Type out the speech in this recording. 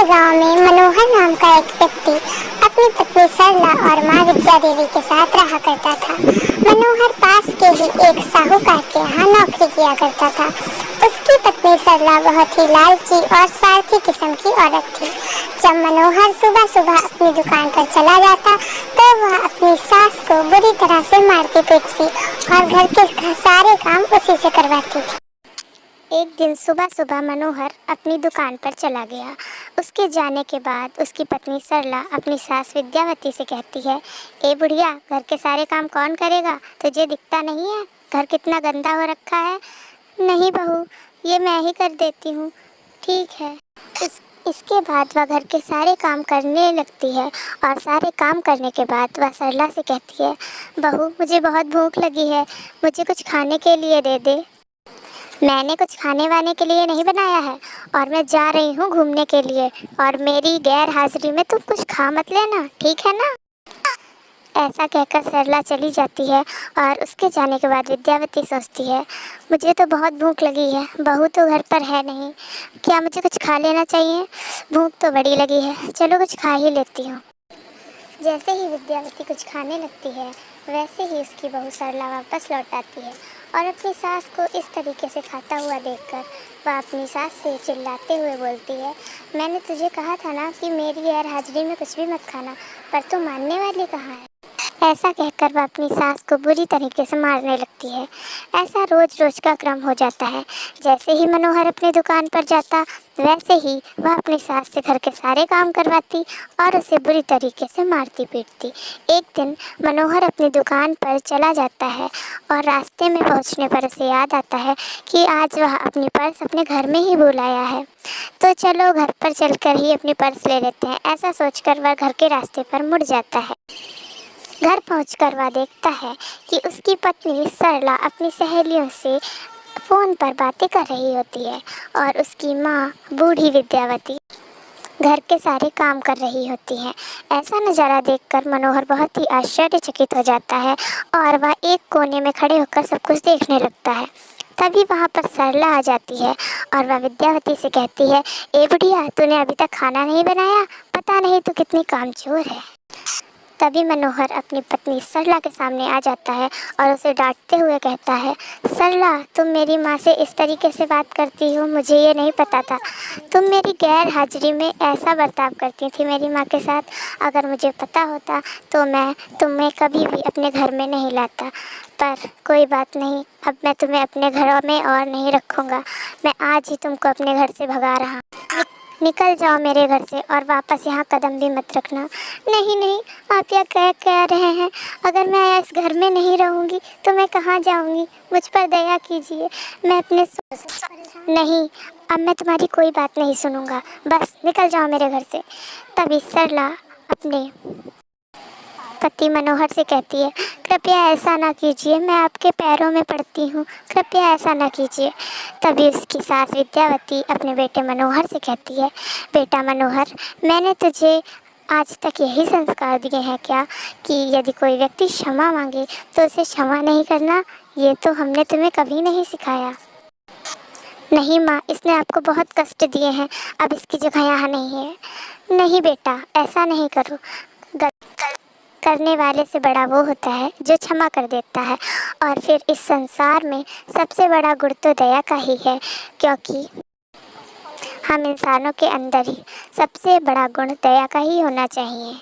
गांव में मनोहर नाम का एक व्यक्ति अपनी पत्नी सरला और माँ विद्या देवी के साथ रहा करता था। मनोहर पास के ही एक साहूकार के यहाँ नौकरी किया करता था। उसकी पत्नी सरला बहुत ही लालची और स्वार्थी किस्म की औरत थी। जब मनोहर सुबह सुबह अपनी दुकान पर चला जाता तो वह अपनी सास को बुरी तरह से मारती पीटती और घर के सारे काम उसी से करवाती थी। एक दिन सुबह सुबह मनोहर अपनी दुकान पर चला गया। उसके जाने के बाद उसकी पत्नी सरला अपनी सास विद्यावती से कहती है, ए बुढ़िया, घर के सारे काम कौन करेगा? तुझे दिखता नहीं है घर कितना गंदा हो रखा है? नहीं बहू, ये मैं ही कर देती हूँ। ठीक है। इसके बाद वह घर के सारे काम करने लगती है और सारे काम करने के बाद वह सरला से कहती है, बहू, मुझे बहुत भूख लगी है, मुझे कुछ खाने के लिए दे दे। मैंने कुछ खाने वाने के लिए नहीं बनाया है और मैं जा रही हूँ घूमने के लिए, और मेरी गैर हाजिरी में तुम कुछ खा मत लेना, ठीक है ना? ऐसा कहकर सरला चली जाती है और उसके जाने के बाद विद्यावती सोचती है, मुझे तो बहुत भूख लगी है, बहू तो घर पर है नहीं, क्या मुझे कुछ खा लेना चाहिए? भूख तो बड़ी लगी है, चलो कुछ खा ही लेती हूँ। जैसे ही विद्यावती कुछ खाने लगती है वैसे ही उसकी बहू सरला वापस लौट आती है और अपनी सास को इस तरीके से खाता हुआ देखकर वह अपनी सास से चिल्लाते हुए बोलती है, मैंने तुझे कहा था ना कि मेरी गैर हाजिरी में कुछ भी मत खाना, पर तू मानने वाली कहाँ है? ऐसा कहकर वह अपनी सास को बुरी तरीके से मारने लगती है। ऐसा रोज रोज का क्रम हो जाता है। जैसे ही मनोहर अपनी दुकान पर जाता वैसे ही वह अपनी सास से घर के सारे काम करवाती और उसे बुरी तरीके से मारती पीटती। एक दिन मनोहर अपनी दुकान पर चला जाता है और रास्ते में पहुंचने पर उसे याद आता है कि आज वह अपनी पर्स अपने घर में ही भूल आया है, तो चलो घर पर चलकर ही अपनी पर्स ले लेते हैं। ऐसा सोचकर वह घर के रास्ते पर मुड़ जाता है। घर पहुंचकर वह देखता है कि उसकी पत्नी सरला अपनी सहेलियों से फ़ोन पर बातें कर रही होती है और उसकी माँ बूढ़ी विद्यावती घर के सारे काम कर रही होती हैं। ऐसा नज़ारा देखकर मनोहर बहुत ही आश्चर्यचकित हो जाता है और वह एक कोने में खड़े होकर सब कुछ देखने लगता है। तभी वहाँ पर सरला आ जाती है और वह विद्यावती से कहती है, ए बुढ़िया, तूने अभी तक खाना नहीं बनाया? पता नहीं तू कितनी कामचोर है। तभी मनोहर अपनी पत्नी सरला के सामने आ जाता है और उसे डांटते हुए कहता है, सरला, तुम मेरी माँ से इस तरीके से बात करती हो, मुझे ये नहीं पता था। तुम मेरी गैर हाजिरी में ऐसा बर्ताव करती थी मेरी माँ के साथ। अगर मुझे पता होता तो मैं तुम्हें कभी भी अपने घर में नहीं लाता। पर कोई बात नहीं, अब मैं तुम्हें अपने घरों में और नहीं रखूँगा। मैं आज ही तुमको अपने घर से भगा रहा हूँ। निकल जाओ मेरे घर से और वापस यहाँ कदम भी मत रखना। नहीं नहीं, आप यह कह रहे हैं, अगर मैं इस घर में नहीं रहूँगी तो मैं कहाँ जाऊँगी? मुझ पर दया कीजिए, मैं अपने नहीं, अब मैं तुम्हारी कोई बात नहीं सुनूँगा, बस निकल जाओ मेरे घर से। तभी सरला अपने पति मनोहर से कहती है, कृपया ऐसा ना कीजिए, मैं आपके पैरों में पड़ती हूँ, कृपया ऐसा ना कीजिए। तभी उसकी सास विद्यावती अपने बेटे मनोहर से कहती है, बेटा मनोहर, मैंने तुझे आज तक यही संस्कार दिए हैं क्या कि यदि कोई व्यक्ति क्षमा मांगे तो उसे क्षमा नहीं करना? ये तो हमने तुम्हें कभी नहीं सिखाया। नहीं माँ, इसने आपको बहुत कष्ट दिए हैं, अब इसकी जगह यहाँ नहीं है। नहीं बेटा, ऐसा नहीं करो। करने वाले से बड़ा वो होता है जो क्षमा कर देता है, और फिर इस संसार में सबसे बड़ा गुण तो दया का ही है, क्योंकि हम इंसानों के अंदर ही सबसे बड़ा गुण दया का ही होना चाहिए।